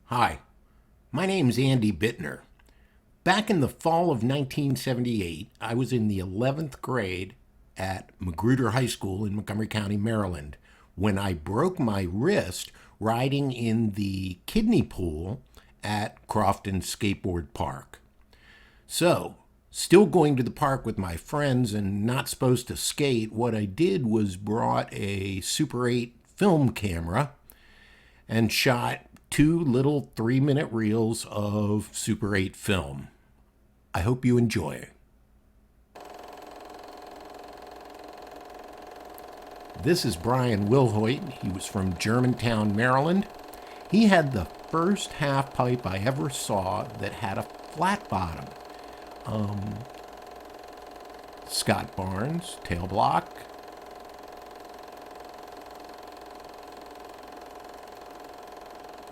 Hi, my name's Andy Bittner. Back in the fall of 1978, I was in the 11th grade at Magruder High School in Montgomery County, Maryland, when I broke my wrist riding in the kidney pool at Crofton Skatepark. So, still going to the park with my friends and not supposed to skate, what I did was brought a Super 8 film camera and shot two little 3-minute reels of Super 8 film. I hope you enjoy. This is Brian Wilhoit. He was from Germantown, Maryland. He had the first half pipe I ever saw that had a flat bottom. Scott Barnes, tail block.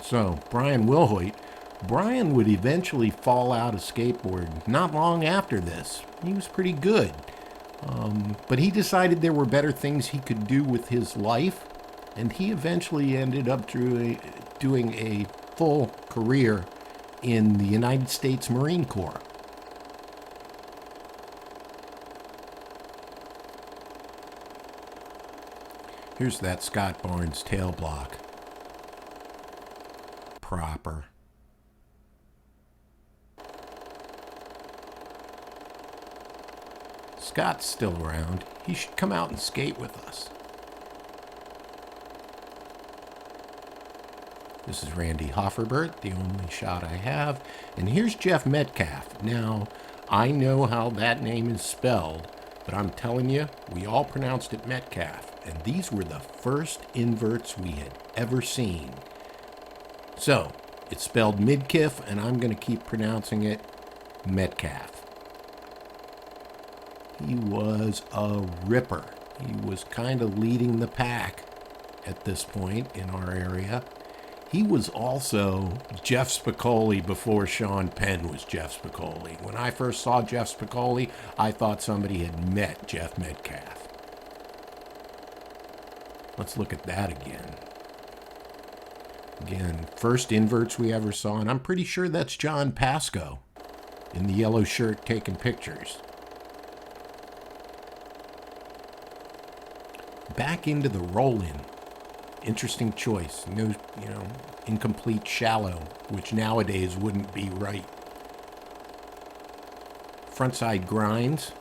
So, Brian Wilhoit. Brian would eventually fall out of skateboard not long after this. He was pretty good. But he decided there were better things he could do with his life, and he eventually ended up doing a full career in the United States Marine Corps. Here's that Scott Barnes tail block. Proper. Scott's still around. He should come out and skate with us. This is Randy Hofferbert, the only shot I have. And here's Jeff Metcalf. Now, I know how that name is spelled, but I'm telling you, we all pronounced it Metcalf. And these were the first inverts we had ever seen. So, it's spelled Midkiff, and I'm going to keep pronouncing it Metcalf. He was a ripper. He was kind of leading the pack at this point in our area. He was also Jeff Spicoli before Sean Penn was Jeff Spicoli. When I first saw Jeff Spicoli, I thought somebody had met Jeff Metcalf. Let's look at that again. Again, first inverts we ever saw, and I'm pretty sure that's John Pasco in the yellow shirt taking pictures. Back into the roll-in. Interesting choice. No, incomplete shallow, which nowadays wouldn't be right. Frontside grinds.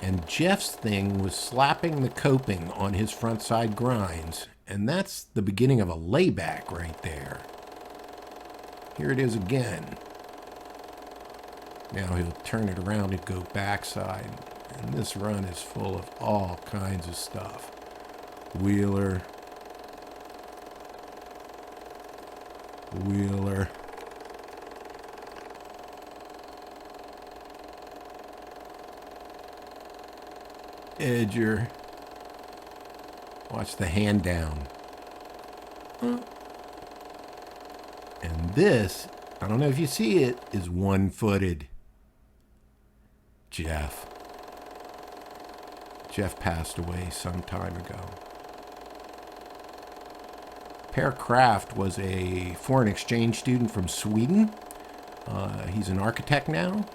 And Jeff's thing was slapping the coping on his frontside grinds. And that's the beginning of a layback right there. Here it is again. Now he'll turn it around and go backside. And this run is full of all kinds of stuff. Wheeler. Wheeler. Edger. Watch the hand down. And this, I don't know if you see it, is one-footed. Jeff. Jeff passed away some time ago. Per Kraft was a foreign exchange student from Sweden. He's an architect now.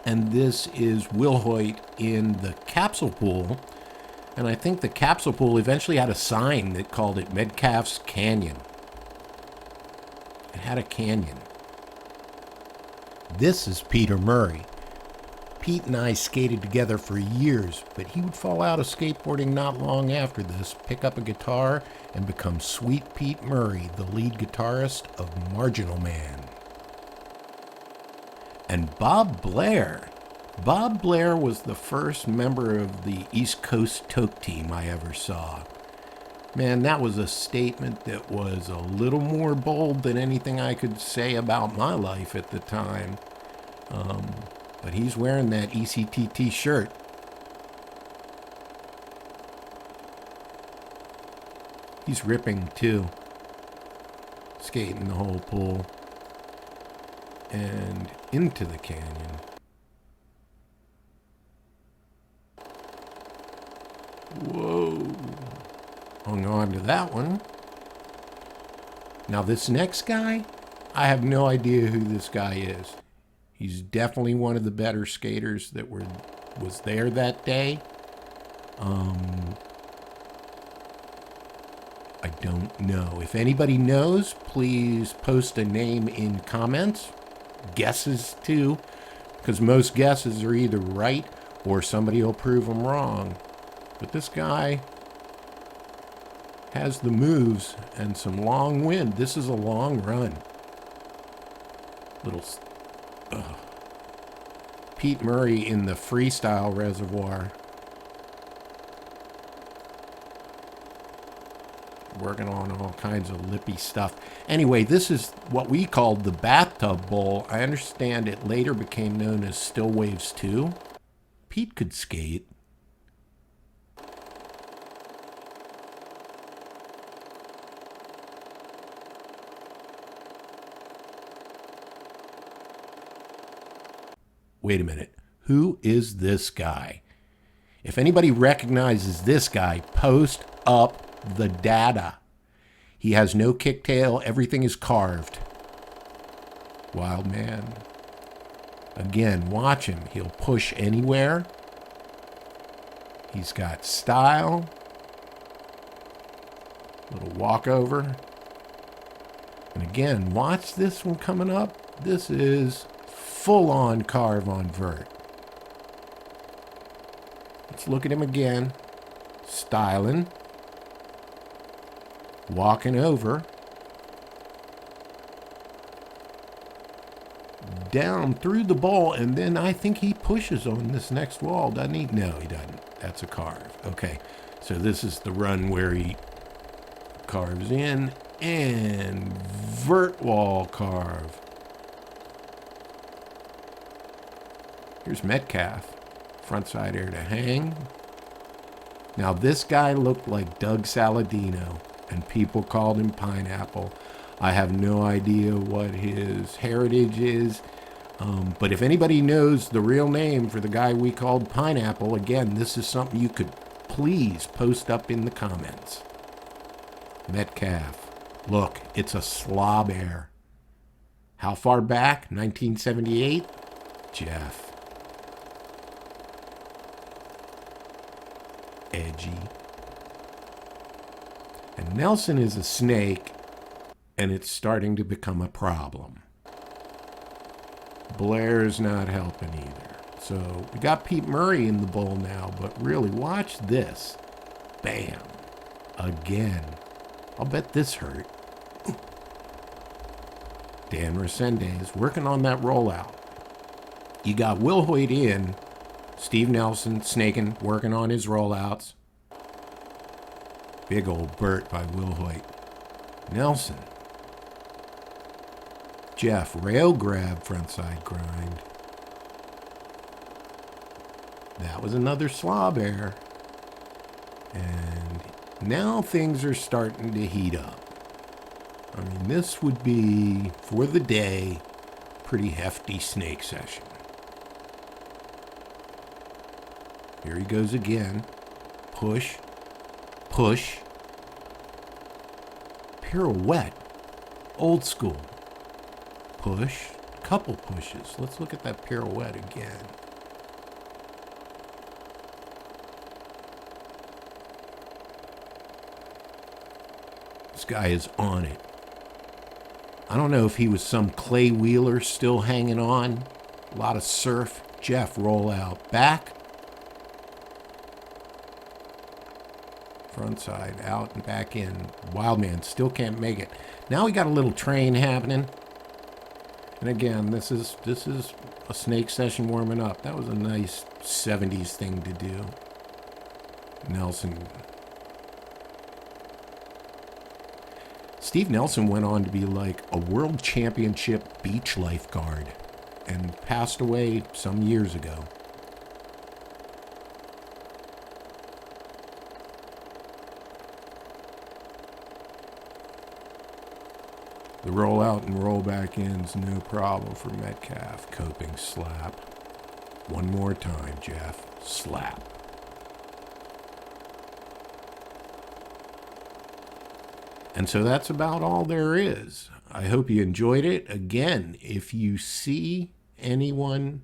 And this is Wilhoit in the capsule pool. And I think the capsule pool eventually had a sign that called it Metcalf's Canyon. It had a canyon. This is Peter Murray. Pete and I skated together for years, but he would fall out of skateboarding not long after this, pick up a guitar, and become Sweet Pete Murray, the lead guitarist of Marginal Man. And Bob Blair. Bob Blair was the first member of the East Coast Toke team I ever saw. Man, that was a statement that was a little more bold than anything I could say about my life at the time. But he's wearing that ECTT shirt. He's ripping too. Skating the whole pool. And into the canyon. Whoa. Hung on to that one. Now this next guy, I have no idea who this guy is. He's definitely one of the better skaters that was there that day. I don't know. If anybody knows, please post a name in comments. Guesses too, because most guesses are either right or somebody will prove them wrong. But this guy has the moves and some long wind. This is a long run. Pete Murray in the freestyle reservoir. Working on all kinds of lippy stuff. Anyway, this is what we called the Bathtub Bowl. I understand it later became known as Still Waves 2. Pete could skate. Wait a minute. Who is this guy? If anybody recognizes this guy, post up the data. He has no kicktail. Everything is carved. Wild man. Again, watch him. He'll push anywhere. He's got style. Little walkover. And again, watch this one coming up. This is full-on carve on vert. Let's look at him again. Styling. Walking over. Down through the ball, and then I think he pushes on this next wall, doesn't he? No, he doesn't. That's a carve. Okay, so this is the run where he carves in and vert wall carve. Here's Metcalf. Frontside air to hang. Now this guy looked like Doug Saladino, and people called him Pineapple. I have no idea what his heritage is, but if anybody knows the real name for the guy we called Pineapple, again, this is something you could please post up in the comments. Metcalf. Look, it's a slob air. How far back? 1978? Jeff. Edgy. And Nelson is a snake, and it's starting to become a problem. Blair's not helping either. So we got Pete Murray in the bowl now, but really, watch this. Bam. Again. I'll bet this hurt. Dan Resendez working on that rollout. You got Will Hoyt in. Steve Nelson snaking, working on his rollouts. Big old Burt by Will Hoyt. Nelson. Jeff, rail grab, frontside grind. That was another slob air. And now things are starting to heat up. I mean, this would be, for the day, pretty hefty snake session. Here he goes again. Push. Push. Pirouette. Old school. Push. Couple pushes. Let's look at that pirouette again. This guy is on it. I don't know if he was some clay wheeler still hanging on. A lot of surf. Jeff, roll out. Back. Front side, out and back in. Wildman still can't make it. Now we got a little train happening. And again, this is a snake session warming up. That was a nice 70s thing to do. Nelson. Steve Nelson went on to be like a world championship beach lifeguard and passed away some years ago. The roll out and roll back in's no problem for Metcalf. Coping slap. One more time, Jeff. Slap. And so that's about all there is. I hope you enjoyed it. Again, if you see anyone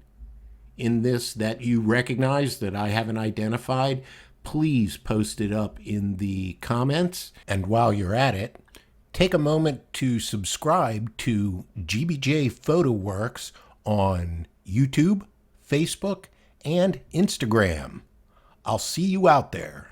in this that you recognize that I haven't identified, please post it up in the comments. And while you're at it, take a moment to subscribe to GBJ Photo Works on YouTube, Facebook, and Instagram. I'll see you out there.